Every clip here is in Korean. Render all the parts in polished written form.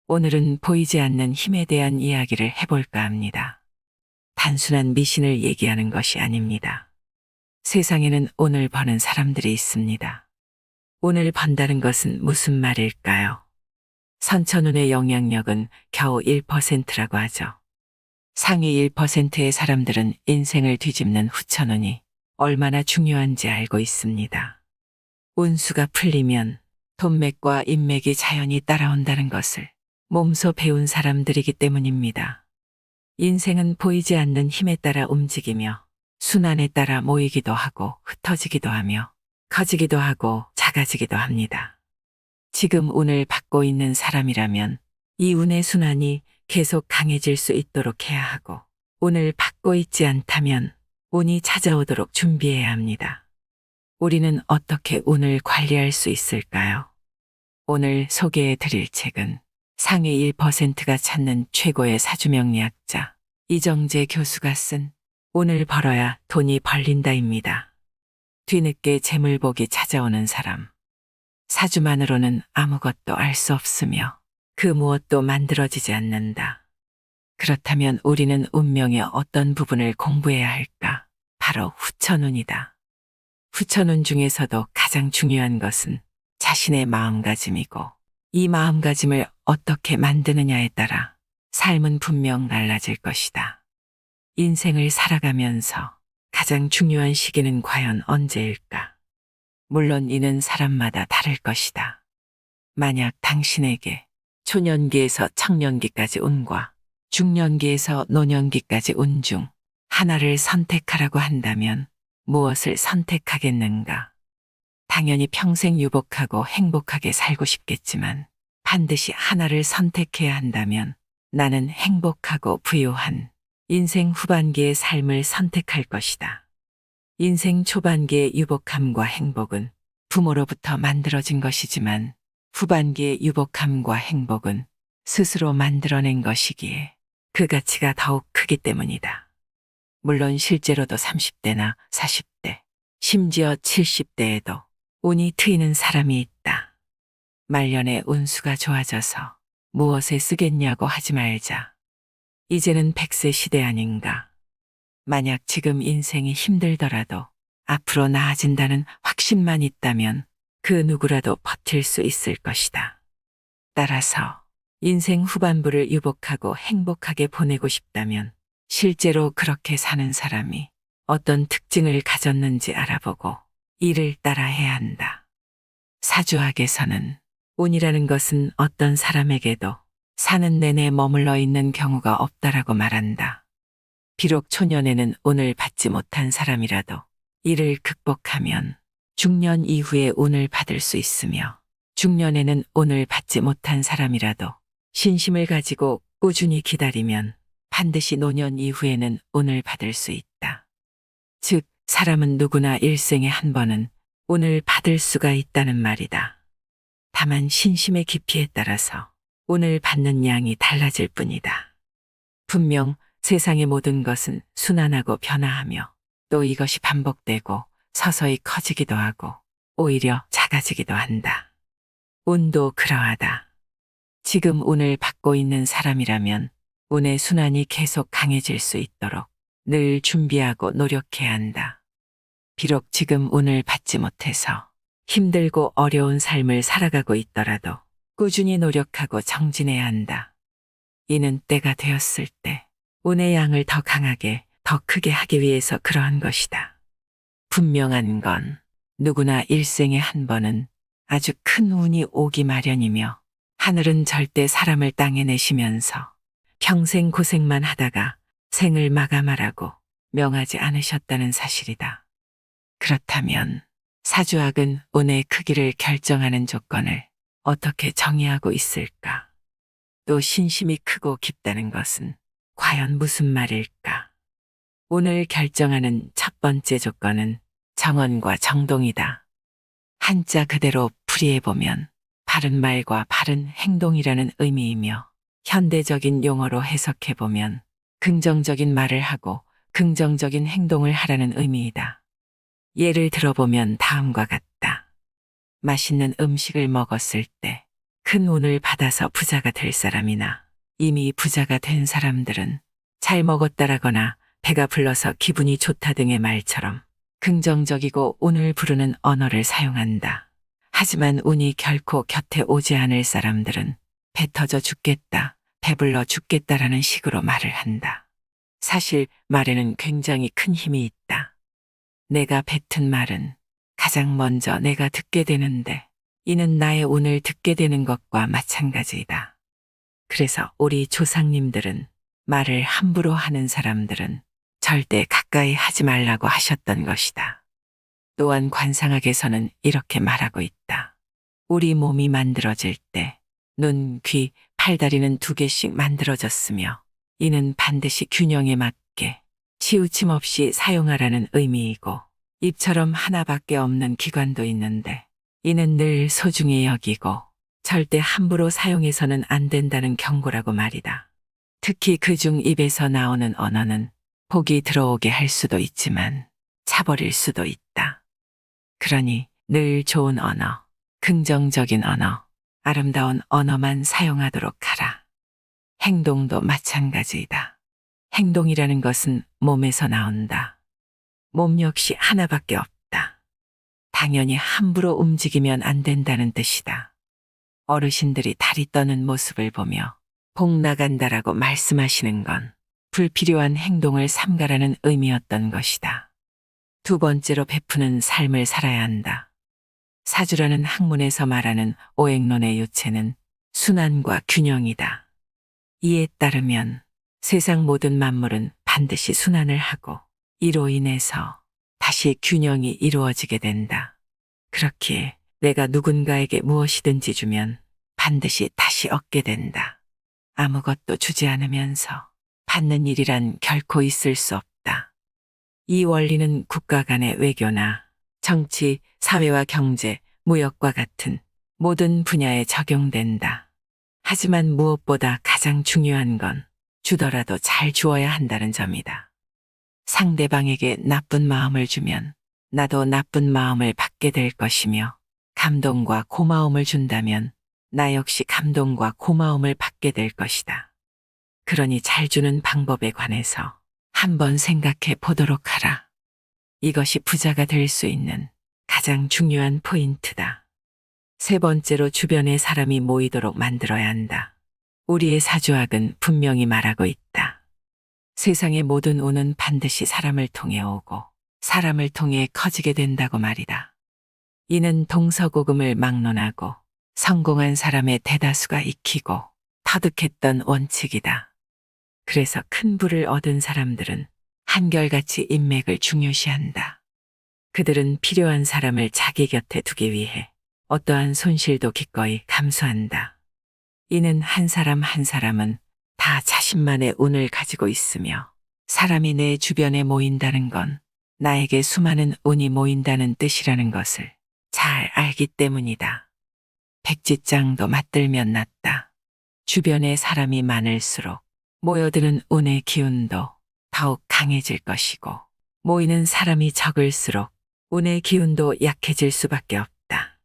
오늘은 보이지 않는 힘에 대한 이야기를 해볼까 합니다. 단순한 미신을 얘기하는 것이 아닙니다. 세상에는 오늘 버는 사람들이 있습니다. 오늘 번다는 것은 무슨 말일까요? 선천운의 영향력은 겨우 1%라고 하죠. 상위 1%의 사람들은 인생을 뒤집는 후천운이 얼마나 중요한지 알고 있습니다. 운수가 풀리면 돈맥과 인맥이 자연히 따라온다는 것을 몸소 배운 사람들이기 때문입니다. 인생은 보이지 않는 힘에 따라 움직이며 순환에 따라 모이기도 하고 흩어지기도 하며 커지기도 하고 작아지기도 합니다. 지금 운을 받고 있는 사람이라면 이 운의 순환이 계속 강해질 수 있도록 해야 하고, 운을 받고 있지 않다면 운이 찾아오도록 준비해야 합니다. 우리는 어떻게 운을 관리할 수 있을까요? 오늘 소개해 드릴 책은 상위 1%가 찾는 최고의 사주명리학자 이정재 교수가 쓴 운을 벌어야 돈이 벌린다입니다. 뒤늦게 재물복이 찾아오는 사람. 사주만으로는 아무것도 알 수 없으며 그 무엇도 만들어지지 않는다. 그렇다면 우리는 운명의 어떤 부분을 공부해야 할까? 바로 후천운이다. 후천운 중에서도 가장 중요한 것은 자신의 마음가짐이고, 이 마음가짐을 어떻게 만드느냐에 따라 삶은 분명 달라질 것이다. 인생을 살아가면서 가장 중요한 시기는 과연 언제일까? 물론 이는 사람마다 다를 것이다. 만약 당신에게 초년기에서 청년기까지 운과 중년기에서 노년기까지 운 중 하나를 선택하라고 한다면 무엇을 선택하겠는가? 당연히 평생 유복하고 행복하게 살고 싶겠지만 반드시 하나를 선택해야 한다면 나는 행복하고 부유한 인생 후반기의 삶을 선택할 것이다. 인생 초반기의 유복함과 행복은 부모로부터 만들어진 것이지만 후반기의 유복함과 행복은 스스로 만들어낸 것이기에 그 가치가 더욱 크기 때문이다. 물론 실제로도 30대나 40대, 심지어 70대에도 운이 트이는 사람이 있다. 말년에 운수가 좋아져서 무엇에 쓰겠냐고 하지 말자. 이제는 100세 시대 아닌가. 만약 지금 인생이 힘들더라도 앞으로 나아진다는 확신만 있다면 그 누구라도 버틸 수 있을 것이다. 따라서 인생 후반부를 유복하고 행복하게 보내고 싶다면 실제로 그렇게 사는 사람이 어떤 특징을 가졌는지 알아보고 이를 따라 해야 한다. 사주학에서는 운이라는 것은 어떤 사람에게도 사는 내내 머물러 있는 경우가 없다라고 말한다. 비록 초년에는 운을 받지 못한 사람이라도 이를 극복하면 중년 이후에 운을 받을 수 있으며, 중년에는 운을 받지 못한 사람이라도 신심을 가지고 꾸준히 기다리면 반드시 노년 이후에는 운을 받을 수 있다. 즉, 사람은 누구나 일생에 한 번은 운을 받을 수가 있다는 말이다. 다만 신심의 깊이에 따라서 운을 받는 양이 달라질 뿐이다. 분명 세상의 모든 것은 순환하고 변화하며 또 이것이 반복되고 서서히 커지기도 하고 오히려 작아지기도 한다. 운도 그러하다. 지금 운을 받고 있는 사람이라면 운의 순환이 계속 강해질 수 있도록 늘 준비하고 노력해야 한다. 비록 지금 운을 받지 못해서 힘들고 어려운 삶을 살아가고 있더라도 꾸준히 노력하고 정진해야 한다. 이는 때가 되었을 때 운의 양을 더 강하게, 더 크게 하기 위해서 그러한 것이다. 분명한 건 누구나 일생에 한 번은 아주 큰 운이 오기 마련이며, 하늘은 절대 사람을 땅에 내시면서 평생 고생만 하다가 생을 마감하라고 명하지 않으셨다는 사실이다. 그렇다면 사주학은 운의 크기를 결정하는 조건을 어떻게 정의하고 있을까? 또 신심이 크고 깊다는 것은 과연 무슨 말일까? 운을 결정하는 첫 번째 조건은 정언과 정동이다. 한자 그대로 풀이해보면 바른 말과 바른 행동이라는 의미이며, 현대적인 용어로 해석해보면 긍정적인 말을 하고 긍정적인 행동을 하라는 의미이다. 예를 들어보면 다음과 같다. 맛있는 음식을 먹었을 때 그 큰 운을 받아서 부자가 될 사람이나 이미 부자가 된 사람들은 잘 먹었다라거나 배가 불러서 기분이 좋다 등의 말처럼 긍정적이고 운을 부르는 언어를 사용한다. 하지만 운이 결코 곁에 오지 않을 사람들은 배 터져 죽겠다, 배불러 죽겠다라는 식으로 말을 한다. 사실 말에는 굉장히 큰 힘이 있다. 내가 뱉은 말은 가장 먼저 내가 듣게 되는데 이는 나의 운을 듣게 되는 것과 마찬가지이다. 그래서 우리 조상님들은 말을 함부로 하는 사람들은 절대 가까이 하지 말라고 하셨던 것이다. 또한 관상학에서는 이렇게 말하고 있다. 우리 몸이 만들어질 때 눈, 귀, 팔다리는 2개씩 만들어졌으며 이는 반드시 균형에 맞게 치우침 없이 사용하라는 의미이고 입처럼 하나밖에 없는 기관도 있는데 이는 늘 소중히 여기고 절대 함부로 사용해서는 안 된다는 경고라고 말이다. 특히 그중 입에서 나오는 언어는 복이 들어오게 할 수도 있지만 차버릴 수도 있다. 그러니 늘 좋은 언어, 긍정적인 언어, 아름다운 언어만 사용하도록 하라. 행동도 마찬가지이다. 행동이라는 것은 몸에서 나온다. 몸 역시 하나밖에 없다. 당연히 함부로 움직이면 안 된다는 뜻이다. 어르신들이 다리 떠는 모습을 보며 복 나간다라고 말씀하시는 건 불필요한 행동을 삼가라는 의미였던 것이다. 2번째로 베푸는 삶을 살아야 한다. 사주라는 학문에서 말하는 오행론의 요체는 순환과 균형이다. 이에 따르면 세상 모든 만물은 반드시 순환을 하고 이로 인해서 다시 균형이 이루어지게 된다. 그렇기에 내가 누군가에게 무엇이든지 주면 반드시 다시 얻게 된다. 아무것도 주지 않으면서 받는 일이란 결코 있을 수 없다. 이 원리는 국가 간의 외교나 정치, 사회와 경제, 무역과 같은 모든 분야에 적용된다. 하지만 무엇보다 가장 중요한 건 주더라도 잘 주어야 한다는 점이다. 상대방에게 나쁜 마음을 주면 나도 나쁜 마음을 받게 될 것이며 감동과 고마움을 준다면 나 역시 감동과 고마움을 받게 될 것이다. 그러니 잘 주는 방법에 관해서 한번 생각해 보도록 하라. 이것이 부자가 될 수 있는 가장 중요한 포인트다. 3번째로 주변에 사람이 모이도록 만들어야 한다. 우리의 사주학은 분명히 말하고 있다. 세상의 모든 운은 반드시 사람을 통해 오고 사람을 통해 커지게 된다고 말이다. 이는 동서고금을 막론하고 성공한 사람의 대다수가 익히고 터득했던 원칙이다. 그래서 큰 부를 얻은 사람들은 한결같이 인맥을 중요시한다. 그들은 필요한 사람을 자기 곁에 두기 위해 어떠한 손실도 기꺼이 감수한다. 이는 한 사람 한 사람은 다 자신만의 운을 가지고 있으며 사람이 내 주변에 모인다는 건 나에게 수많은 운이 모인다는 뜻이라는 것을 잘 알기 때문이다. 백지장도 맞들면 낫다. 주변에 사람이 많을수록 모여드는 운의 기운도 더욱 강해질 것이고 모이는 사람이 적을수록 운의 기운도 약해질 수밖에 없다.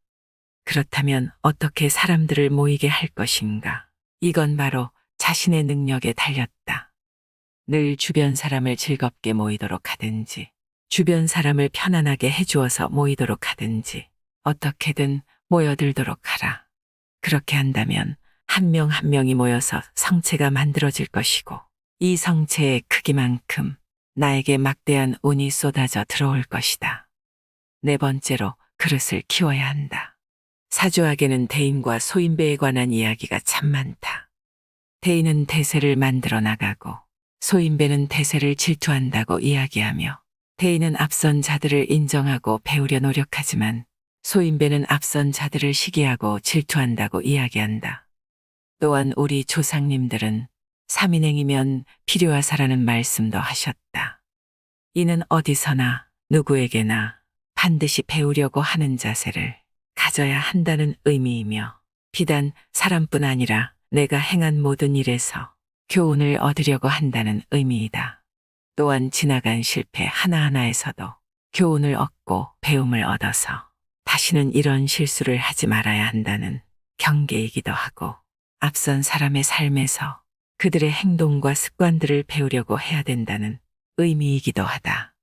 그렇다면 어떻게 사람들을 모이게 할 것인가? 이건 바로 자신의 능력에 달렸다. 늘 주변 사람을 즐겁게 모이도록 하든지 주변 사람을 편안하게 해주어서 모이도록 하든지 어떻게든 모여들도록 하라. 그렇게 한다면 한 명 한 명이 모여서 성체가 만들어질 것이고 이 성체의 크기만큼 나에게 막대한 운이 쏟아져 들어올 것이다. 4번째로 그릇을 키워야 한다. 사주학에는 대인과 소인배에 관한 이야기가 참 많다. 대인은 대세를 만들어 나가고 소인배는 대세를 질투한다고 이야기하며 대인은 앞선 자들을 인정하고 배우려 노력하지만 소인배는 앞선 자들을 시기하고 질투한다고 이야기한다. 또한 우리 조상님들은 삼인행이면 필요하사라는 말씀도 하셨다. 이는 어디서나 누구에게나 반드시 배우려고 하는 자세를 가져야 한다는 의미이며 비단 사람뿐 아니라 내가 행한 모든 일에서 교훈을 얻으려고 한다는 의미이다. 또한 지나간 실패 하나하나에서도 교훈을 얻고 배움을 얻어서 다시는 이런 실수를 하지 말아야 한다는 경계이기도 하고 앞선 사람의 삶에서 그들의 행동과 습관들을 배우려고 해야 된다는 의미이기도 하다.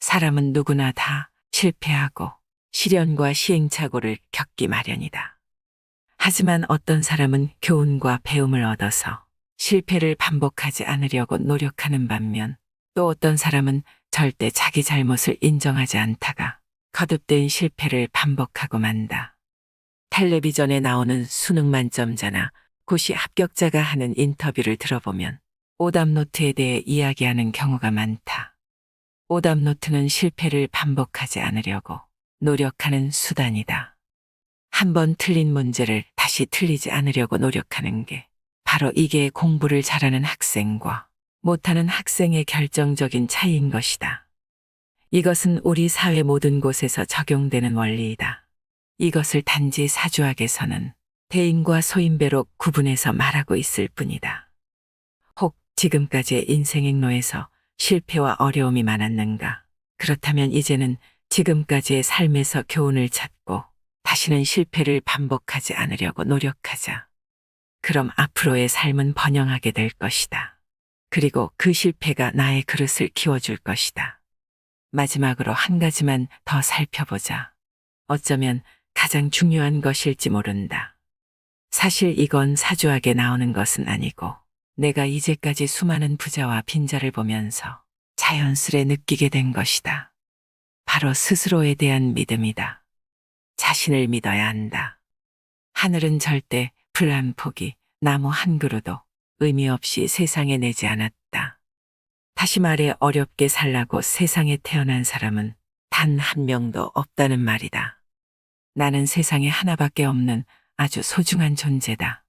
사람은 누구나 다 실패하고 시련과 시행착오를 겪기 마련이다. 하지만 어떤 사람은 교훈과 배움을 얻어서 실패를 반복하지 않으려고 노력하는 반면 또 어떤 사람은 절대 자기 잘못을 인정하지 않다가 거듭된 실패를 반복하고 만다. 텔레비전에 나오는 수능 만점자나 고시 합격자가 하는 인터뷰를 들어보면 오답노트에 대해 이야기하는 경우가 많다. 오답노트는 실패를 반복하지 않으려고 노력하는 수단이다. 한 번 틀린 문제를 다시 틀리지 않으려고 노력하는 게 바로 이게 공부를 잘하는 학생과 못하는 학생의 결정적인 차이인 것이다. 이것은 우리 사회 모든 곳에서 적용되는 원리이다. 이것을 단지 사주학에서는 대인과 소인배로 구분해서 말하고 있을 뿐이다. 혹 지금까지의 인생 행로에서 실패와 어려움이 많았는가? 그렇다면 이제는 지금까지의 삶에서 교훈을 찾고 다시는 실패를 반복하지 않으려고 노력하자. 그럼 앞으로의 삶은 번영하게 될 것이다. 그리고 그 실패가 나의 그릇을 키워줄 것이다. 마지막으로 한 가지만 더 살펴보자. 어쩌면 가장 중요한 것일지 모른다. 사실 이건 사주학에 나오는 것은 아니고 내가 이제까지 수많은 부자와 빈자를 보면서 자연스레 느끼게 된 것이다. 바로 스스로에 대한 믿음이다. 자신을 믿어야 한다. 하늘은 절대 풀 한 포기, 나무 한 그루도 의미 없이 세상에 내지 않았다. 다시 말해 어렵게 살라고 세상에 태어난 사람은 단 한 명도 없다는 말이다. 나는 세상에 하나밖에 없는 아주 소중한 존재다.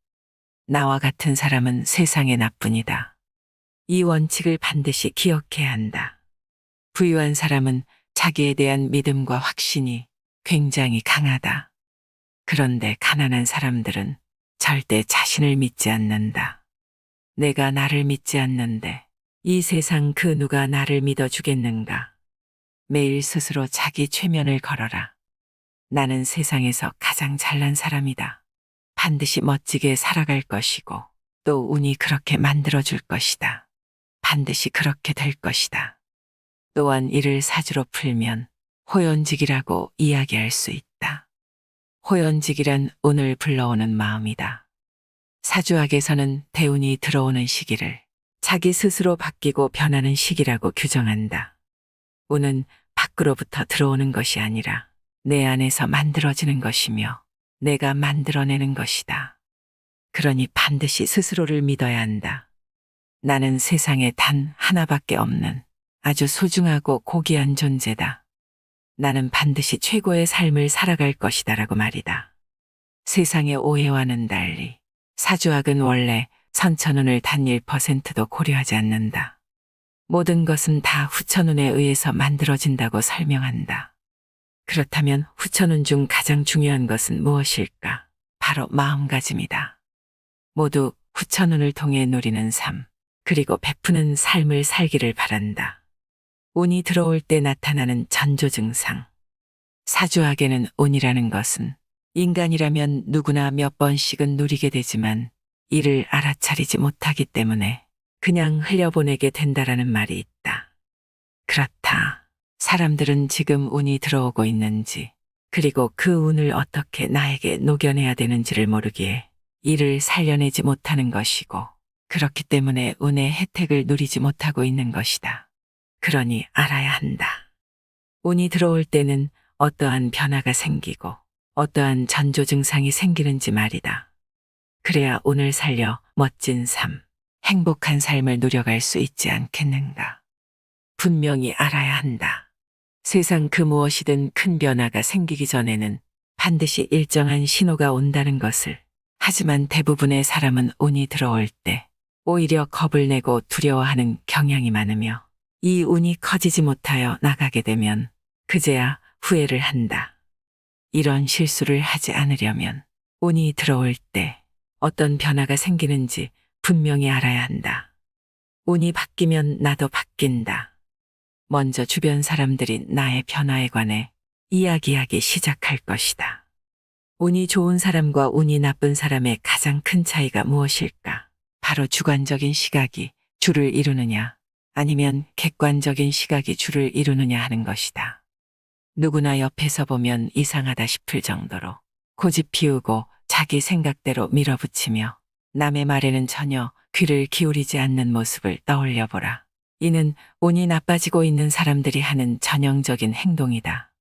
나와 같은 사람은 세상에 나뿐이다. 이 원칙을 반드시 기억해야 한다. 부유한 사람은 자기에 대한 믿음과 확신이 굉장히 강하다. 그런데 가난한 사람들은 절대 자신을 믿지 않는다. 내가 나를 믿지 않는데 이 세상 그 누가 나를 믿어주겠는가? 매일 스스로 자기 최면을 걸어라. 나는 세상에서 가장 잘난 사람이다. 반드시 멋지게 살아갈 것이고 또 운이 그렇게 만들어줄 것이다. 반드시 그렇게 될 것이다. 또한 이를 사주로 풀면 호연직이라고 이야기할 수 있다. 호연직이란 운을 불러오는 마음이다. 사주학에서는 대운이 들어오는 시기를 자기 스스로 바뀌고 변하는 시기라고 규정한다. 운은 밖으로부터 들어오는 것이 아니라 내 안에서 만들어지는 것이며 내가 만들어내는 것이다. 그러니 반드시 스스로를 믿어야 한다. 나는 세상에 단 하나밖에 없는 아주 소중하고 고귀한 존재다. 나는 반드시 최고의 삶을 살아갈 것이다 라고 말이다. 세상의 오해와는 달리 사주학은 원래 선천운을 단 1%도 고려하지 않는다. 모든 것은 다 후천운에 의해서 만들어진다고 설명한다. 그렇다면 후천운 중 가장 중요한 것은 무엇일까? 바로 마음가짐이다. 모두 후천운을 통해 누리는 삶, 그리고 베푸는 삶을 살기를 바란다. 운이 들어올 때 나타나는 전조 증상. 사주학에는 운이라는 것은 인간이라면 누구나 몇 번씩은 누리게 되지만 이를 알아차리지 못하기 때문에 그냥 흘려보내게 된다라는 말이 있다. 그렇다. 사람들은 지금 운이 들어오고 있는지, 그리고 그 운을 어떻게 나에게 녹여내야 되는지를 모르기에 이를 살려내지 못하는 것이고, 그렇기 때문에 운의 혜택을 누리지 못하고 있는 것이다. 그러니 알아야 한다. 운이 들어올 때는 어떠한 변화가 생기고 어떠한 전조 증상이 생기는지 말이다. 그래야 운을 살려 멋진 삶, 행복한 삶을 누려갈 수 있지 않겠는가. 분명히 알아야 한다. 세상 그 무엇이든 큰 변화가 생기기 전에는 반드시 일정한 신호가 온다는 것을. 하지만 대부분의 사람은 운이 들어올 때 오히려 겁을 내고 두려워하는 경향이 많으며 이 운이 커지지 못하여 나가게 되면 그제야 후회를 한다. 이런 실수를 하지 않으려면 운이 들어올 때 어떤 변화가 생기는지 분명히 알아야 한다. 운이 바뀌면 나도 바뀐다. 먼저 주변 사람들이 나의 변화에 관해 이야기하기 시작할 것이다. 운이 좋은 사람과 운이 나쁜 사람의 가장 큰 차이가 무엇일까? 바로 주관적인 시각이 주를 이루느냐, 아니면 객관적인 시각이 주를 이루느냐 하는 것이다. 누구나 옆에서 보면 이상하다 싶을 정도로 고집 피우고 자기 생각대로 밀어붙이며 남의 말에는 전혀 귀를 기울이지 않는 모습을 떠올려 보라. 이는 운이 나빠지고 있는 사람들이 하는 전형적인 행동이다.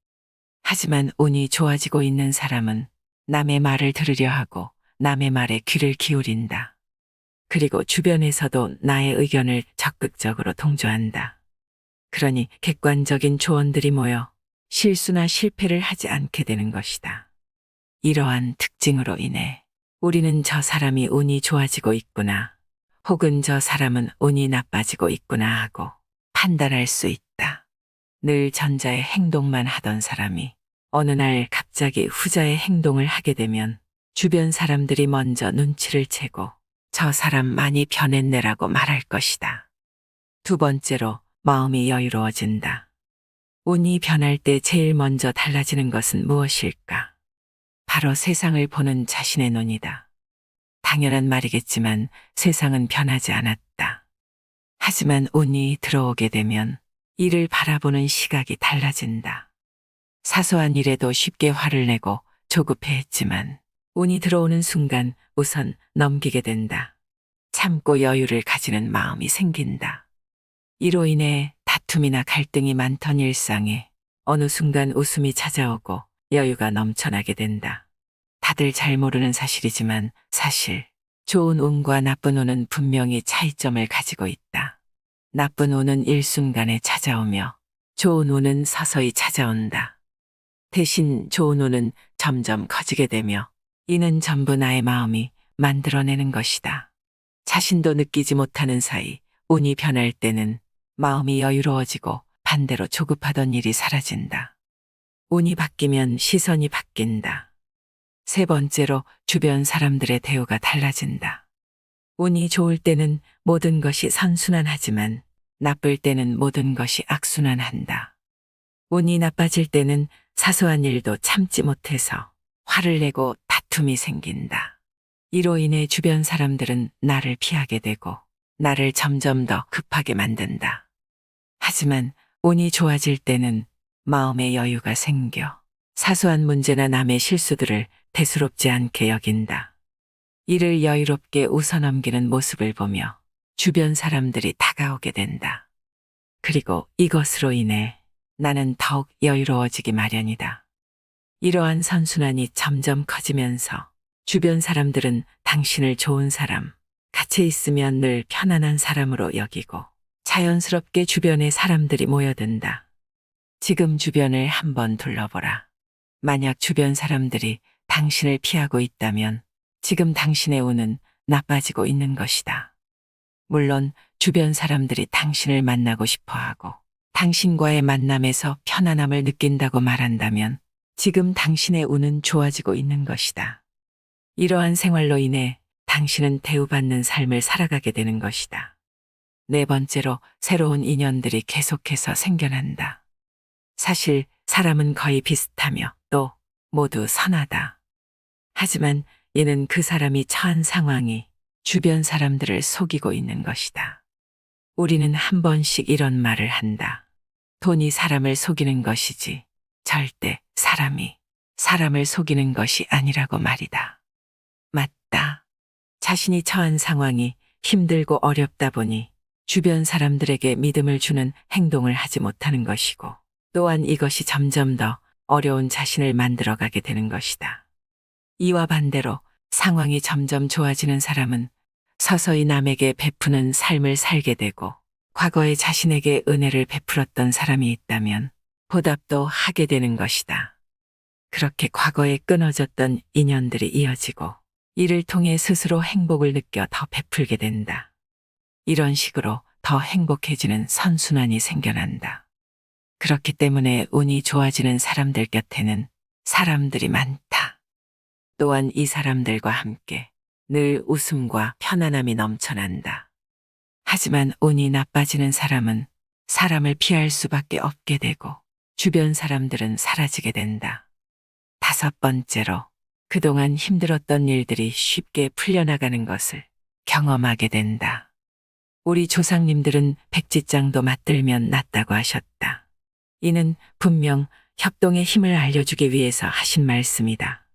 하지만 운이 좋아지고 있는 사람은 남의 말을 들으려 하고 남의 말에 귀를 기울인다. 그리고 주변에서도 나의 의견을 적극적으로 동조한다. 그러니 객관적인 조언들이 모여 실수나 실패를 하지 않게 되는 것이다. 이러한 특징으로 인해 우리는 저 사람이 운이 좋아지고 있구나, 혹은 저 사람은 운이 나빠지고 있구나 하고 판단할 수 있다. 늘 전자의 행동만 하던 사람이 어느 날 갑자기 후자의 행동을 하게 되면 주변 사람들이 먼저 눈치를 채고 저 사람 많이 변했네라고 말할 것이다. 두 번째로, 마음이 여유로워진다. 운이 변할 때 제일 먼저 달라지는 것은 무엇일까? 바로 세상을 보는 자신의 눈이다. 당연한 말이겠지만 세상은 변하지 않았다. 하지만 운이 들어오게 되면 이를 바라보는 시각이 달라진다. 사소한 일에도 쉽게 화를 내고 조급해했지만 운이 들어오는 순간 우선 넘기게 된다. 참고 여유를 가지는 마음이 생긴다. 이로 인해 다툼이나 갈등이 많던 일상에 어느 순간 웃음이 찾아오고 여유가 넘쳐나게 된다. 다들 잘 모르는 사실이지만 사실 좋은 운과 나쁜 운은 분명히 차이점을 가지고 있다. 나쁜 운은 일순간에 찾아오며 좋은 운은 서서히 찾아온다. 대신 좋은 운은 점점 커지게 되며 이는 전부 나의 마음이 만들어내는 것이다. 자신도 느끼지 못하는 사이 운이 변할 때는 마음이 여유로워지고 반대로 조급하던 일이 사라진다. 운이 바뀌면 시선이 바뀐다. 세 번째로, 주변 사람들의 대우가 달라진다. 운이 좋을 때는 모든 것이 선순환하지만 나쁠 때는 모든 것이 악순환한다. 운이 나빠질 때는 사소한 일도 참지 못해서 화를 내고 다툼이 생긴다. 이로 인해 주변 사람들은 나를 피하게 되고 나를 점점 더 급하게 만든다. 하지만 운이 좋아질 때는 마음의 여유가 생겨 사소한 문제나 남의 실수들을 대수롭지 않게 여긴다. 이를 여유롭게 웃어넘기는 모습을 보며 주변 사람들이 다가오게 된다. 그리고 이것으로 인해 나는 더욱 여유로워지기 마련이다. 이러한 선순환이 점점 커지면서 주변 사람들은 당신을 좋은 사람, 같이 있으면 늘 편안한 사람으로 여기고 자연스럽게 주변에 사람들이 모여든다. 지금 주변을 한번 둘러보라. 만약 주변 사람들이 당신을 피하고 있다면 지금 당신의 운은 나빠지고 있는 것이다. 물론 주변 사람들이 당신을 만나고 싶어 하고 당신과의 만남에서 편안함을 느낀다고 말한다면 지금 당신의 운은 좋아지고 있는 것이다. 이러한 생활로 인해 당신은 대우받는 삶을 살아가게 되는 것이다. 네 번째로, 새로운 인연들이 계속해서 생겨난다. 사실 사람은 거의 비슷하며 또 모두 선하다. 하지만 이는 그 사람이 처한 상황이 주변 사람들을 속이고 있는 것이다. 우리는 한 번씩 이런 말을 한다. 돈이 사람을 속이는 것이지 절대 사람이 사람을 속이는 것이 아니라고 말이다. 맞다. 자신이 처한 상황이 힘들고 어렵다 보니 주변 사람들에게 믿음을 주는 행동을 하지 못하는 것이고 또한 이것이 점점 더 어려운 자신을 만들어가게 되는 것이다. 이와 반대로 상황이 점점 좋아지는 사람은 서서히 남에게 베푸는 삶을 살게 되고 과거에 자신에게 은혜를 베풀었던 사람이 있다면 보답도 하게 되는 것이다. 그렇게 과거에 끊어졌던 인연들이 이어지고 이를 통해 스스로 행복을 느껴 더 베풀게 된다. 이런 식으로 더 행복해지는 선순환이 생겨난다. 그렇기 때문에 운이 좋아지는 사람들 곁에는 사람들이 많다. 또한 이 사람들과 함께 늘 웃음과 편안함이 넘쳐난다. 하지만 운이 나빠지는 사람은 사람을 피할 수밖에 없게 되고 주변 사람들은 사라지게 된다. 다섯 번째로, 그동안 힘들었던 일들이 쉽게 풀려나가는 것을 경험하게 된다. 우리 조상님들은 백지장도 맞들면 낫다고 하셨다. 이는 분명 협동의 힘을 알려주기 위해서 하신 말씀이다.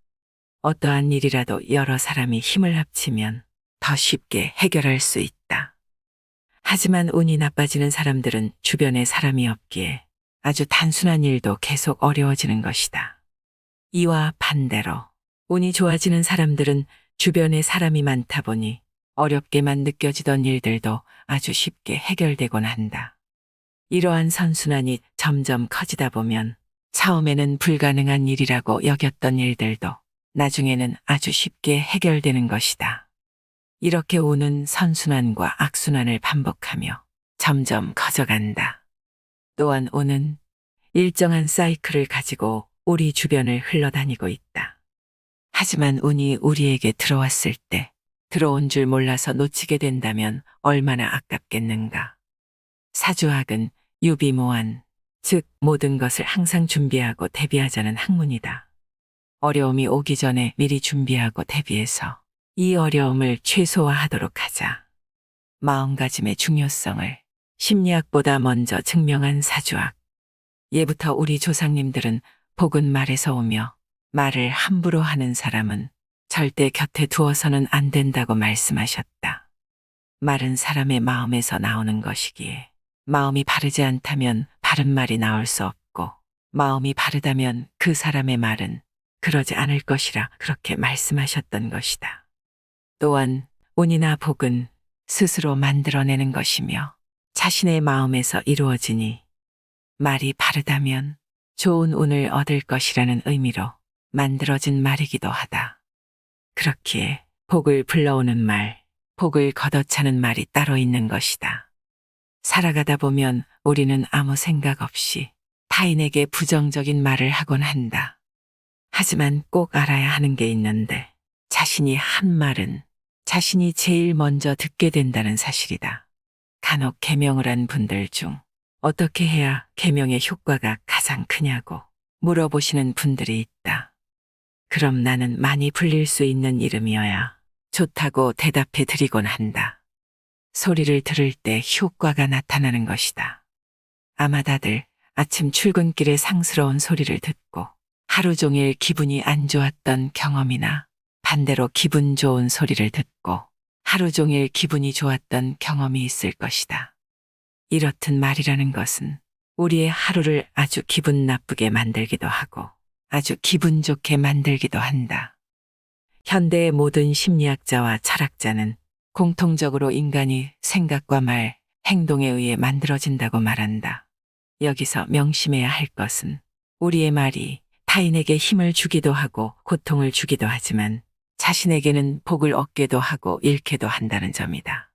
어떠한 일이라도 여러 사람이 힘을 합치면 더 쉽게 해결할 수 있다. 하지만 운이 나빠지는 사람들은 주변에 사람이 없기에 아주 단순한 일도 계속 어려워지는 것이다. 이와 반대로 운이 좋아지는 사람들은 주변에 사람이 많다 보니 어렵게만 느껴지던 일들도 아주 쉽게 해결되곤 한다. 이러한 선순환이 점점 커지다 보면 처음에는 불가능한 일이라고 여겼던 일들도 나중에는 아주 쉽게 해결되는 것이다. 이렇게 오는 선순환과 악순환을 반복하며 점점 커져간다. 또한 운은 일정한 사이클을 가지고 우리 주변을 흘러다니고 있다. 하지만 운이 우리에게 들어왔을 때 들어온 줄 몰라서 놓치게 된다면 얼마나 아깝겠는가. 사주학은 유비무환, 즉 모든 것을 항상 준비하고 대비하자는 학문이다. 어려움이 오기 전에 미리 준비하고 대비해서 이 어려움을 최소화하도록 하자. 마음가짐의 중요성을 심리학보다 먼저 증명한 사주학. 예부터 우리 조상님들은 복은 말에서 오며 말을 함부로 하는 사람은 절대 곁에 두어서는 안 된다고 말씀하셨다. 말은 사람의 마음에서 나오는 것이기에 마음이 바르지 않다면 바른 말이 나올 수 없고 마음이 바르다면 그 사람의 말은 그러지 않을 것이라 그렇게 말씀하셨던 것이다. 또한 운이나 복은 스스로 만들어내는 것이며 자신의 마음에서 이루어지니 말이 바르다면 좋은 운을 얻을 것이라는 의미로 만들어진 말이기도 하다. 그렇기에 복을 불러오는 말, 복을 걷어차는 말이 따로 있는 것이다. 살아가다 보면 우리는 아무 생각 없이 타인에게 부정적인 말을 하곤 한다. 하지만 꼭 알아야 하는 게 있는데 자신이 한 말은 자신이 제일 먼저 듣게 된다는 사실이다. 간혹 계명을 한 분들 중 어떻게 해야 계명의 효과가 가장 크냐고 물어보시는 분들이 있다. 그럼 나는 많이 불릴 수 있는 이름이어야 좋다고 대답해 드리곤 한다. 소리를 들을 때 효과가 나타나는 것이다. 아마 다들 아침 출근길에 상스러운 소리를 듣고 하루 종일 기분이 안 좋았던 경험이나 반대로 기분 좋은 소리를 듣고 하루 종일 기분이 좋았던 경험이 있을 것이다. 이렇듯 말이라는 것은 우리의 하루를 아주 기분 나쁘게 만들기도 하고 아주 기분 좋게 만들기도 한다. 현대의 모든 심리학자와 철학자는 공통적으로 인간이 생각과 말, 행동에 의해 만들어진다고 말한다. 여기서 명심해야 할 것은 우리의 말이 타인에게 힘을 주기도 하고 고통을 주기도 하지만 자신에게는 복을 얻게도 하고 잃게도 한다는 점이다.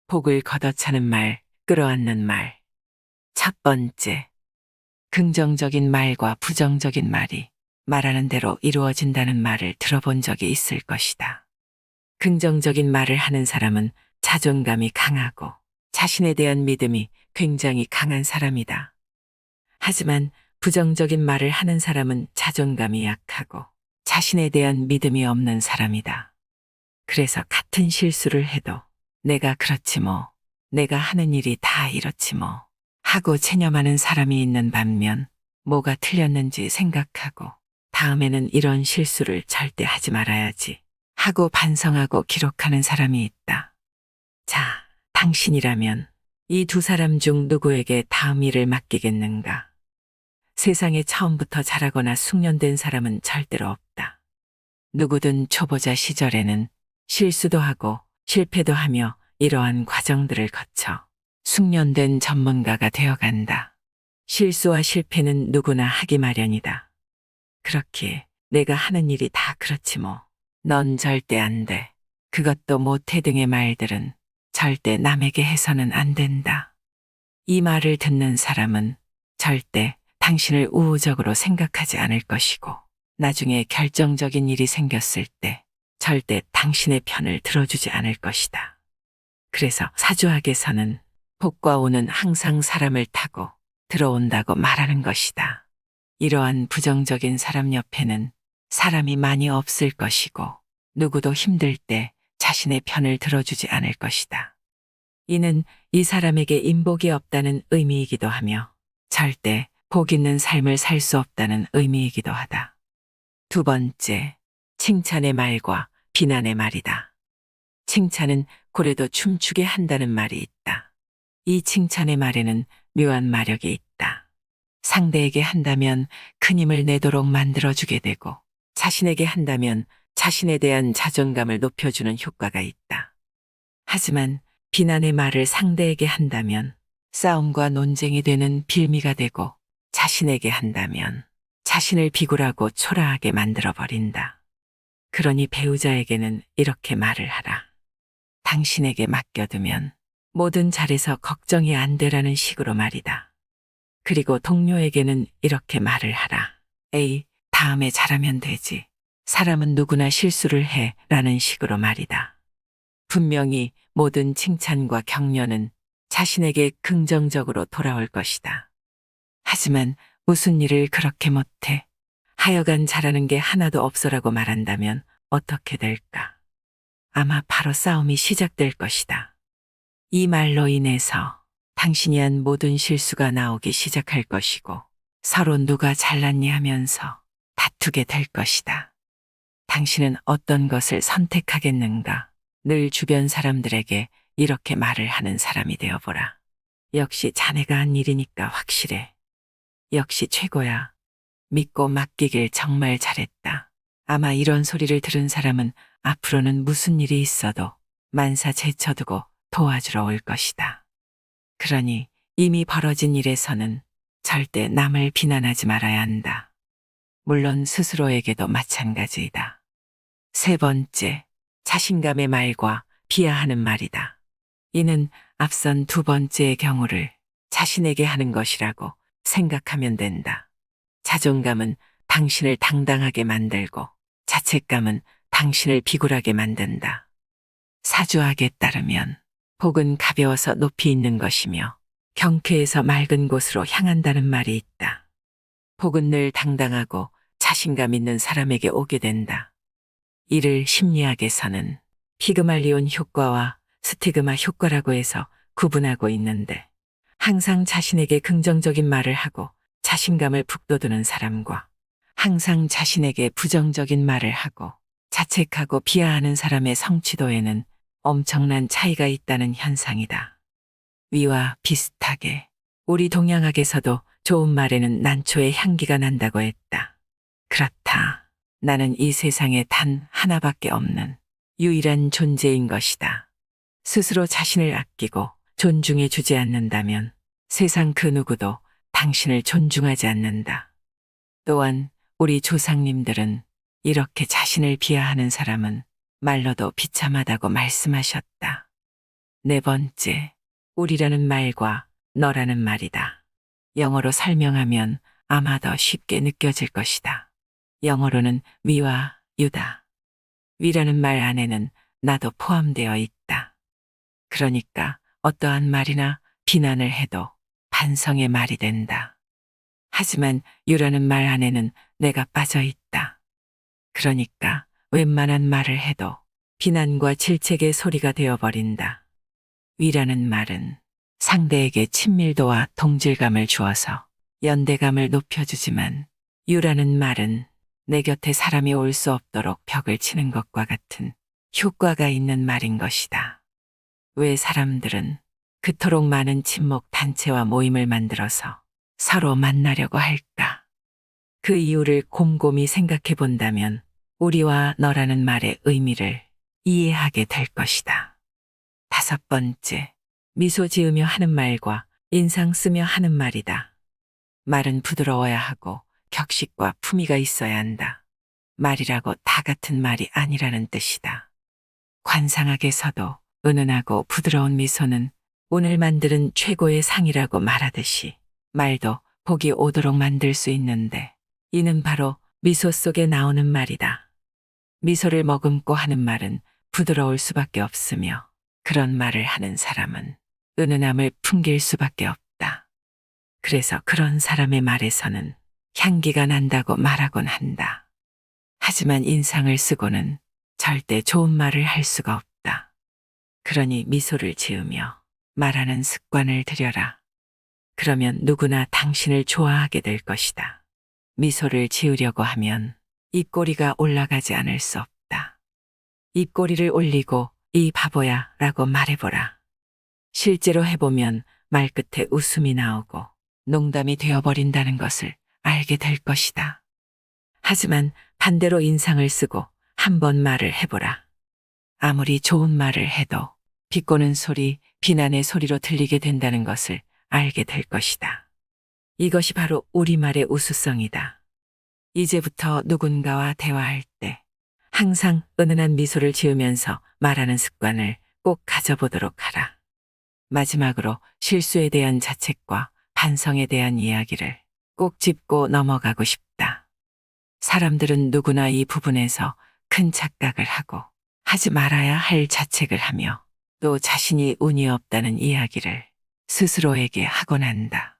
복을 걷어차는 말, 끌어안는 말. 첫 번째, 긍정적인 말과 부정적인 말이 말하는 대로 이루어진다는 말을 들어본 적이 있을 것이다. 긍정적인 말을 하는 사람은 자존감이 강하고 자신에 대한 믿음이 굉장히 강한 사람이다. 하지만 부정적인 말을 하는 사람은 자존감이 약하고 자신에 대한 믿음이 없는 사람이다. 그래서 같은 실수를 해도 내가 그렇지 뭐, 내가 하는 일이 다 이렇지 뭐 하고 체념하는 사람이 있는 반면 뭐가 틀렸는지 생각하고 다음에는 이런 실수를 절대 하지 말아야지 하고 반성하고 기록하는 사람이 있다. 자, 당신이라면 이 두 사람 중 누구에게 다음 일을 맡기겠는가? 세상에 처음부터 잘하거나 숙련된 사람은 절대로 없다. 누구든 초보자 시절에는 실수도 하고 실패도 하며 이러한 과정들을 거쳐 숙련된 전문가가 되어간다. 실수와 실패는 누구나 하기 마련이다. 그렇기에 내가 하는 일이 다 그렇지 뭐, 넌 절대 안 돼, 그것도 못해 등의 말들은 절대 남에게 해서는 안 된다. 이 말을 듣는 사람은 절대 당신을 우호적으로 생각하지 않을 것이고 나중에 결정적인 일이 생겼을 때 절대 당신의 편을 들어주지 않을 것이다. 그래서 사주학에서는 복과 운은 항상 사람을 타고 들어온다고 말하는 것이다. 이러한 부정적인 사람 옆에는 사람이 많이 없을 것이고 누구도 힘들 때 자신의 편을 들어주지 않을 것이다. 이는 이 사람에게 인복이 없다는 의미이기도 하며 절대 복 있는 삶을 살 수 없다는 의미이기도 하다. 두 번째, 칭찬의 말과 비난의 말이다. 칭찬은 고래도 춤추게 한다는 말이 있다. 이 칭찬의 말에는 묘한 마력이 있다. 상대에게 한다면 큰 힘을 내도록 만들어주게 되고 자신에게 한다면 자신에 대한 자존감을 높여주는 효과가 있다. 하지만 비난의 말을 상대에게 한다면 싸움과 논쟁이 되는 빌미가 되고 자신에게 한다면 자신을 비굴하고 초라하게 만들어버린다. 그러니 배우자에게는 이렇게 말을 하라. 당신에게 맡겨두면 뭐든 잘해서 걱정이 안 되라는 식으로 말이다. 그리고 동료에게는 이렇게 말을 하라. 에이, 다음에 잘하면 되지. 사람은 누구나 실수를 해 라는 식으로 말이다. 분명히 모든 칭찬과 격려는 자신에게 긍정적으로 돌아올 것이다. 하지만 무슨 일을 그렇게 못해? 하여간 잘하는 게 하나도 없어라고 말한다면 어떻게 될까? 아마 바로 싸움이 시작될 것이다. 이 말로 인해서 당신이 한 모든 실수가 나오기 시작할 것이고 서로 누가 잘났니 하면서 다투게 될 것이다. 당신은 어떤 것을 선택하겠는가? 늘 주변 사람들에게 이렇게 말을 하는 사람이 되어보라. 역시 자네가 한 일이니까 확실해. 역시 최고야. 믿고 맡기길 정말 잘했다. 아마 이런 소리를 들은 사람은 앞으로는 무슨 일이 있어도 만사 제쳐두고 도와주러 올 것이다. 그러니 이미 벌어진 일에서는 절대 남을 비난하지 말아야 한다. 물론 스스로에게도 마찬가지이다. 세 번째, 자신감의 말과 비하하는 말이다. 이는 앞선 두 번째의 경우를 자신에게 하는 것이라고 생각하면 된다. 자존감은 당신을 당당하게 만들고 자책감은 당신을 비굴하게 만든다. 사주학에 따르면 복은 가벼워서 높이 있는 것이며 경쾌해서 맑은 곳으로 향한다는 말이 있다. 복은 늘 당당하고 자신감 있는 사람에게 오게 된다. 이를 심리학에서는 피그말리온 효과와 스티그마 효과라고 해서 구분하고 있는데 항상 자신에게 긍정적인 말을 하고 자신감을 북돋우는 사람과 항상 자신에게 부정적인 말을 하고 자책하고 비하하는 사람의 성취도에는 엄청난 차이가 있다는 현상이다. 위와 비슷하게 우리 동양학에서도 좋은 말에는 난초의 향기가 난다고 했다. 그렇다. 나는 이 세상에 단 하나밖에 없는 유일한 존재인 것이다. 스스로 자신을 아끼고 존중해 주지 않는다면 세상 그 누구도 당신을 존중하지 않는다. 또한 우리 조상님들은 이렇게 자신을 비하하는 사람은 말로도 비참하다고 말씀하셨다. 네 번째, 우리라는 말과 너라는 말이다. 영어로 설명하면 아마 더 쉽게 느껴질 것이다. 영어로는 위와 유다. 위라는 말 안에는 나도 포함되어 있다. 그러니까 어떠한 말이나 비난을 해도 반성의 말이 된다. 하지만 유라는 말 안에는 내가 빠져 있다. 그러니까 웬만한 말을 해도 비난과 질책의 소리가 되어버린다. 위라는 말은 상대에게 친밀도와 동질감을 주어서 연대감을 높여주지만 유라는 말은 내 곁에 사람이 올 수 없도록 벽을 치는 것과 같은 효과가 있는 말인 것이다. 왜 사람들은 그토록 많은 친목 단체와 모임을 만들어서 서로 만나려고 할까? 그 이유를 곰곰이 생각해 본다면 우리와 너라는 말의 의미를 이해하게 될 것이다. 다섯 번째, 미소 지으며 하는 말과 인상 쓰며 하는 말이다. 말은 부드러워야 하고 격식과 품위가 있어야 한다. 말이라고 다 같은 말이 아니라는 뜻이다. 관상학에서도 은은하고 부드러운 미소는 운을 만드는 최고의 상이라고 말하듯이 말도 복이 오도록 만들 수 있는데 이는 바로 미소 속에 나오는 말이다. 미소를 머금고 하는 말은 부드러울 수밖에 없으며 그런 말을 하는 사람은 은은함을 풍길 수밖에 없다. 그래서 그런 사람의 말에서는 향기가 난다고 말하곤 한다. 하지만 인상을 쓰고는 절대 좋은 말을 할 수가 없다. 그러니 미소를 지으며 말하는 습관을 들여라. 그러면 누구나 당신을 좋아하게 될 것이다. 미소를 지으려고 하면 입꼬리가 올라가지 않을 수 없다. 입꼬리를 올리고 이 바보야 라고 말해보라. 실제로 해보면 말끝에 웃음이 나오고 농담이 되어버린다는 것을 알게 될 것이다. 하지만 반대로 인상을 쓰고 한번 말을 해보라. 아무리 좋은 말을 해도 비꼬는 소리, 비난의 소리로 들리게 된다는 것을 알게 될 것이다. 이것이 바로 우리말의 우수성이다. 이제부터 누군가와 대화할 때 항상 은은한 미소를 지으면서 말하는 습관을 꼭 가져보도록 하라. 마지막으로 실수에 대한 자책과 반성에 대한 이야기를 꼭 짚고 넘어가고 싶다. 사람들은 누구나 이 부분에서 큰 착각을 하고 하지 말아야 할 자책을 하며 또 자신이 운이 없다는 이야기를 스스로에게 하곤 한다.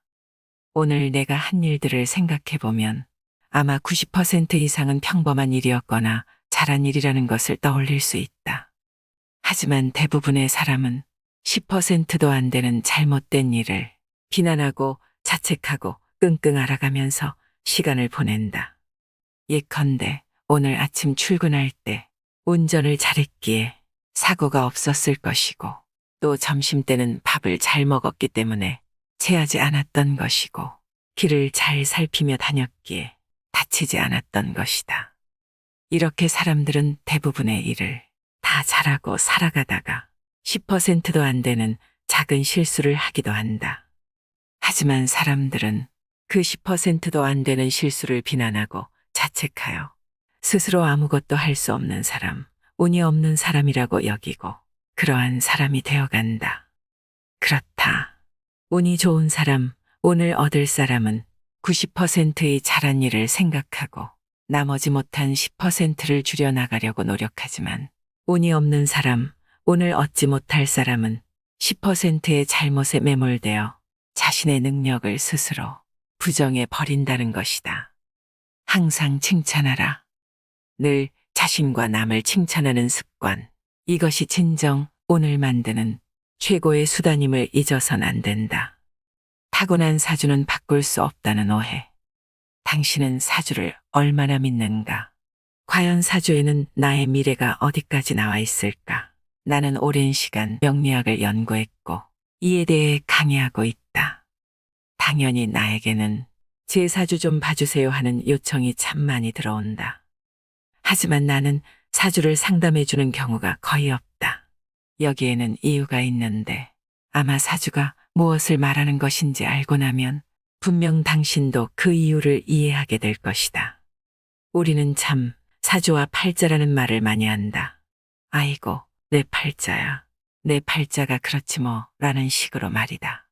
오늘 내가 한 일들을 생각해보면 아마 90% 이상은 평범한 일이었거나 잘한 일이라는 것을 떠올릴 수 있다. 하지만 대부분의 사람은 10%도 안 되는 잘못된 일을 비난하고 자책하고 끙끙 앓아가면서 시간을 보낸다. 예컨대 오늘 아침 출근할 때 운전을 잘했기에 사고가 없었을 것이고 또 점심때는 밥을 잘 먹었기 때문에 체하지 않았던 것이고 길을 잘 살피며 다녔기에 다치지 않았던 것이다. 이렇게 사람들은 대부분의 일을 다 잘하고 살아가다가 10%도 안 되는 작은 실수를 하기도 한다. 하지만 사람들은 그 10%도 안 되는 실수를 비난하고 자책하여 스스로 아무것도 할 수 없는 사람, 운이 없는 사람이라고 여기고 그러한 사람이 되어간다. 그렇다. 운이 좋은 사람, 운을 얻을 사람은 90%의 잘한 일을 생각하고 나머지 못한 10%를 줄여나가려고 노력하지만 운이 없는 사람, 운을 얻지 못할 사람은 10%의 잘못에 매몰되어 자신의 능력을 스스로 부정해 버린다는 것이다. 항상 칭찬하라. 늘 자신과 남을 칭찬하는 습관. 이것이 진정 운을 만드는 최고의 수단임을 잊어선 안 된다. 타고난 사주는 바꿀 수 없다는 오해. 당신은 사주를 얼마나 믿는가? 과연 사주에는 나의 미래가 어디까지 나와 있을까? 나는 오랜 시간 명리학을 연구했고 이에 대해 강의하고 있다. 당연히 나에게는 제 사주 좀 봐주세요 하는 요청이 참 많이 들어온다. 하지만 나는 사주를 상담해주는 경우가 거의 없다. 여기에는 이유가 있는데 아마 사주가 무엇을 말하는 것인지 알고 나면 분명 당신도 그 이유를 이해하게 될 것이다. 우리는 참 사주와 팔자라는 말을 많이 한다. 아이고, 내 팔자야. 내 팔자가 그렇지 뭐 라는 식으로 말이다.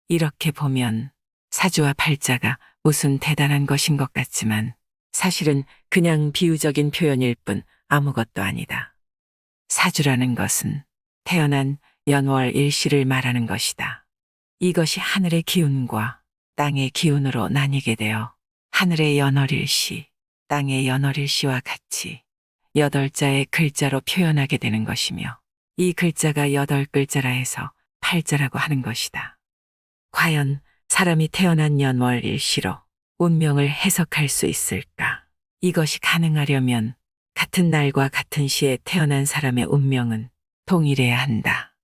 이렇게 보면 사주와 팔자가 무슨 대단한 것인 것 같지만 사실은 그냥 비유적인 표현일 뿐 아무것도 아니다. 사주라는 것은 태어난 연월 일시를 말하는 것이다. 이것이 하늘의 기운과 땅의 기운으로 나뉘게 되어 하늘의 연월일시, 땅의 연월일시와 같이 8자의 글자로 표현하게 되는 것이며 이 글자가 8글자라 해서 팔자라고 하는 것이다. 과연 사람이 태어난 연월일시로 운명을 해석할 수 있을까? 이것이 가능하려면 같은 날과 같은 시에 태어난 사람의 운명은 동일해야 한다.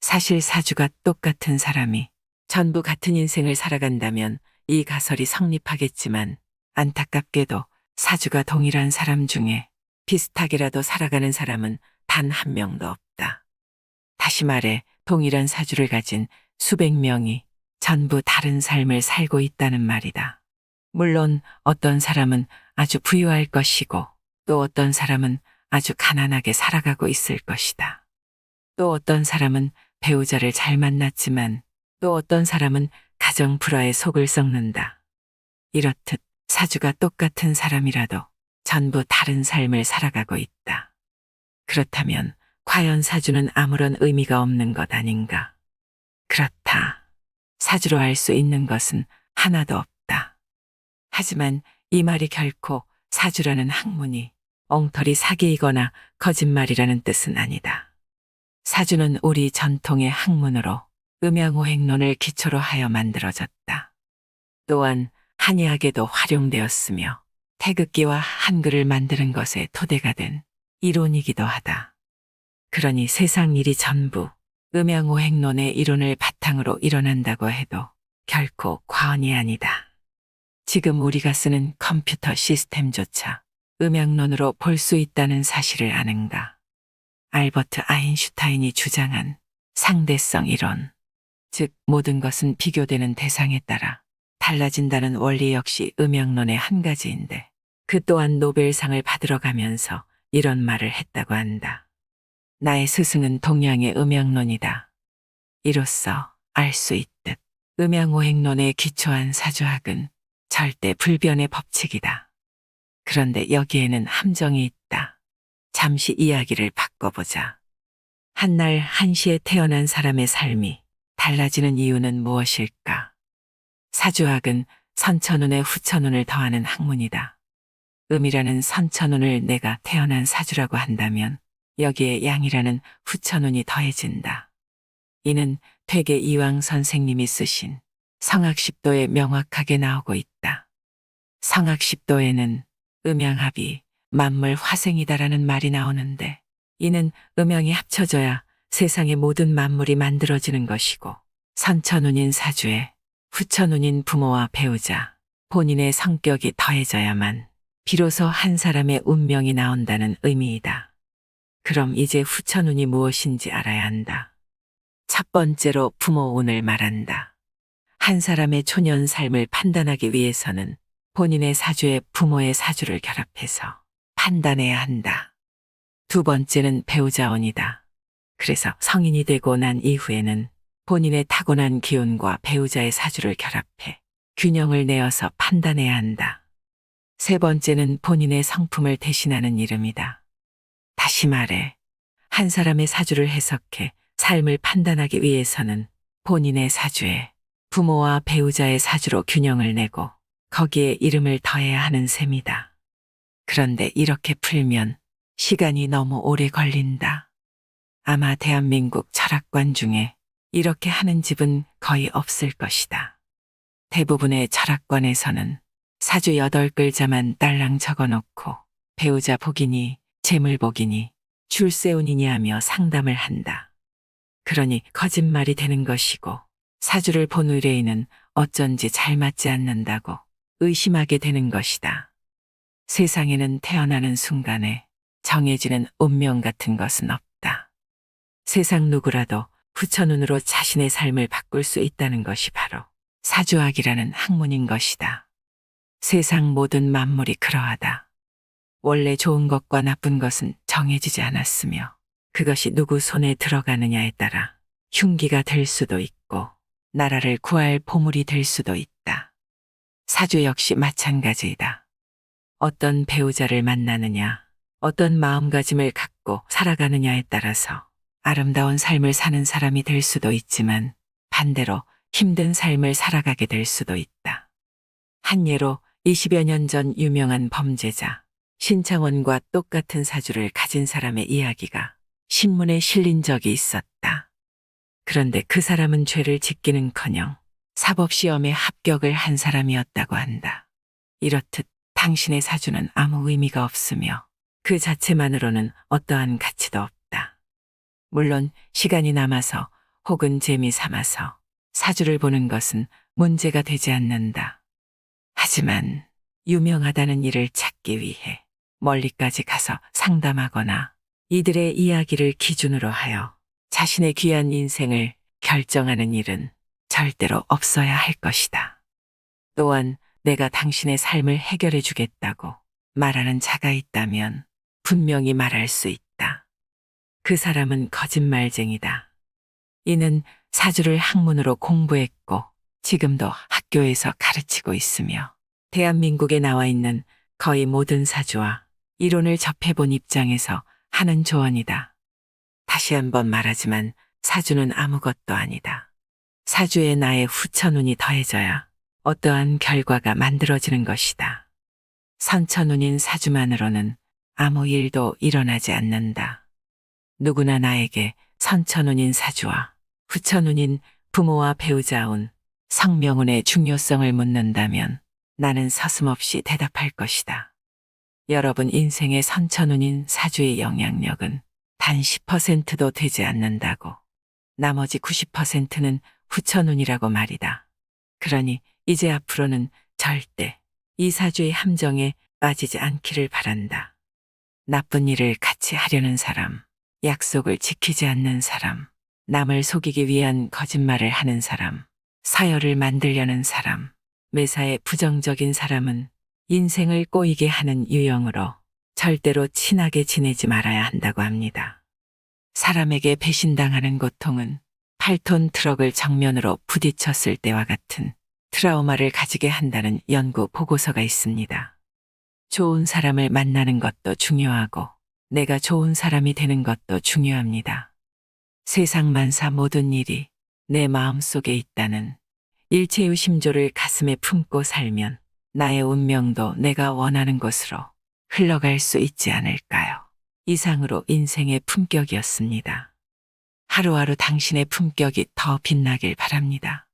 사실 사주가 똑같은 사람이 전부 같은 인생을 살아간다면 이 가설이 성립하겠지만 안타깝게도 사주가 동일한 사람 중에 비슷하게라도 살아가는 사람은 단 한 명도 없다. 다시 말해 동일한 사주를 가진 수백 명이 전부 다른 삶을 살고 있다는 말이다. 물론 어떤 사람은 아주 부유할 것이고 또 어떤 사람은 아주 가난하게 살아가고 있을 것이다. 또 어떤 사람은 배우자를 잘 만났지만 또 어떤 사람은 가정 불화에 속을 썩는다. 이렇듯 사주가 똑같은 사람이라도 전부 다른 삶을 살아가고 있다. 그렇다면 과연 사주는 아무런 의미가 없는 것 아닌가? 그렇다. 사주로 알 수 있는 것은 하나도 없다. 하지만 이 말이 결코 사주라는 학문이 엉터리 사기이거나 거짓말이라는 뜻은 아니다. 사주는 우리 전통의 학문으로 음양오행론을 기초로 하여 만들어졌다. 또한 한의학에도 활용되었으며 태극기와 한글을 만드는 것에 토대가 된 이론이기도 하다. 그러니 세상 일이 전부 음양오행론의 이론을 바탕으로 일어난다고 해도 결코 과언이 아니다. 지금 우리가 쓰는 컴퓨터 시스템조차 음양론으로 볼 수 있다는 사실을 아는가? 알버트 아인슈타인이 주장한 상대성 이론, 즉 모든 것은 비교되는 대상에 따라 달라진다는 원리 역시 음양론의 한 가지인데 그 또한 노벨상을 받으러 가면서 이런 말을 했다고 한다. 나의 스승은 동양의 음양론이다. 이로써 알 수 있듯 음양오행론에 기초한 사주학은 절대 불변의 법칙이다. 그런데 여기에는 함정이 있다. 잠시 이야기를 바꿔보자. 한날 한시에 태어난 사람의 삶이 달라지는 이유는 무엇일까? 사주학은 선천운에 후천운을 더하는 학문이다. 음이라는 선천운을 내가 태어난 사주라고 한다면 여기에 양이라는 후천운이 더해진다. 이는 퇴계 이황 선생님이 쓰신 성학십도에 명확하게 나오고 있다. 성학십도에는 음양합이 만물 화생이다라는 말이 나오는데 이는 음양이 합쳐져야 세상의 모든 만물이 만들어지는 것이고 선천운인 사주에 후천운인 부모와 배우자, 본인의 성격이 더해져야만 비로소 한 사람의 운명이 나온다는 의미이다. 그럼 이제 후천운이 무엇인지 알아야 한다. 첫 번째로 부모운을 말한다. 한 사람의 초년 삶을 판단하기 위해서는 본인의 사주에 부모의 사주를 결합해서 판단해야 한다. 두 번째는 배우자운이다. 그래서 성인이 되고 난 이후에는 본인의 타고난 기운과 배우자의 사주를 결합해 균형을 내어서 판단해야 한다. 세 번째는 본인의 성품을 대신하는 이름이다. 다시 말해, 한 사람의 사주를 해석해 삶을 판단하기 위해서는 본인의 사주에 부모와 배우자의 사주로 균형을 내고 거기에 이름을 더해야 하는 셈이다. 그런데 이렇게 풀면 시간이 너무 오래 걸린다. 아마 대한민국 철학관 중에 이렇게 하는 집은 거의 없을 것이다. 대부분의 철학관에서는 사주 8글자만 딸랑 적어놓고 배우자 복이니 재물 복이니 출세운이니 하며 상담을 한다. 그러니 거짓말이 되는 것이고 사주를 본 의뢰인은 어쩐지 잘 맞지 않는다고 의심하게 되는 것이다. 세상에는 태어나는 순간에 정해지는 운명 같은 것은 없다. 세상 누구라도 후천운으로 자신의 삶을 바꿀 수 있다는 것이 바로 사주학이라는 학문인 것이다. 세상 모든 만물이 그러하다. 원래 좋은 것과 나쁜 것은 정해지지 않았으며 그것이 누구 손에 들어가느냐에 따라 흉기가 될 수도 있고 나라를 구할 보물이 될 수도 있다. 사주 역시 마찬가지이다. 어떤 배우자를 만나느냐, 어떤 마음가짐을 갖고 살아가느냐에 따라서 아름다운 삶을 사는 사람이 될 수도 있지만 반대로 힘든 삶을 살아가게 될 수도 있다. 한 예로 20여 년 전 유명한 범죄자 신창원과 똑같은 사주를 가진 사람의 이야기가 신문에 실린 적이 있었다. 그런데 그 사람은 죄를 짓기는커녕 사법시험에 합격을 한 사람이었다고 한다. 이렇듯 당신의 사주는 아무 의미가 없으며 그 자체만으로는 어떠한 가치도 없다. 물론 시간이 남아서 혹은 재미 삼아서 사주를 보는 것은 문제가 되지 않는다. 하지만 유명하다는 일을 찾기 위해 멀리까지 가서 상담하거나 이들의 이야기를 기준으로 하여 자신의 귀한 인생을 결정하는 일은 절대로 없어야 할 것이다. 또한 내가 당신의 삶을 해결해 주겠다고 말하는 자가 있다면 분명히 말할 수 있다. 그 사람은 거짓말쟁이다. 이는 사주를 학문으로 공부했고 지금도 학교에서 가르치고 있으며 대한민국에 나와 있는 거의 모든 사주와 이론을 접해본 입장에서 하는 조언이다. 다시 한번 말하지만 사주는 아무것도 아니다. 사주에 나의 후천운이 더해져야 어떠한 결과가 만들어지는 것이다. 선천운인 사주만으로는 아무 일도 일어나지 않는다. 누구나 나에게 선천운인 사주와 후천운인 부모와 배우자운 성명운의 중요성을 묻는다면 나는 서슴없이 대답할 것이다. 여러분 인생의 선천운인 사주의 영향력은 단 10%도 되지 않는다고. 나머지 90%는 후천운이라고 말이다. 그러니 이제 앞으로는 절대 이 사주의 함정에 빠지지 않기를 바란다. 나쁜 일을 같이 하려는 사람, 약속을 지키지 않는 사람, 남을 속이기 위한 거짓말을 하는 사람, 서열을 만들려는 사람, 매사에 부정적인 사람은 인생을 꼬이게 하는 유형으로 절대로 친하게 지내지 말아야 한다고 합니다. 사람에게 배신당하는 고통은 8톤 트럭을 정면으로 부딪혔을 때와 같은 트라우마를 가지게 한다는 연구 보고서가 있습니다. 좋은 사람을 만나는 것도 중요하고 내가 좋은 사람이 되는 것도 중요합니다. 세상 만사 모든 일이 내 마음속에 있다는 일체의 심조를 가슴에 품고 살면 나의 운명도 내가 원하는 곳으로 흘러갈 수 있지 않을까요? 이상으로 인생의 품격이었습니다. 하루하루 당신의 품격이 더 빛나길 바랍니다.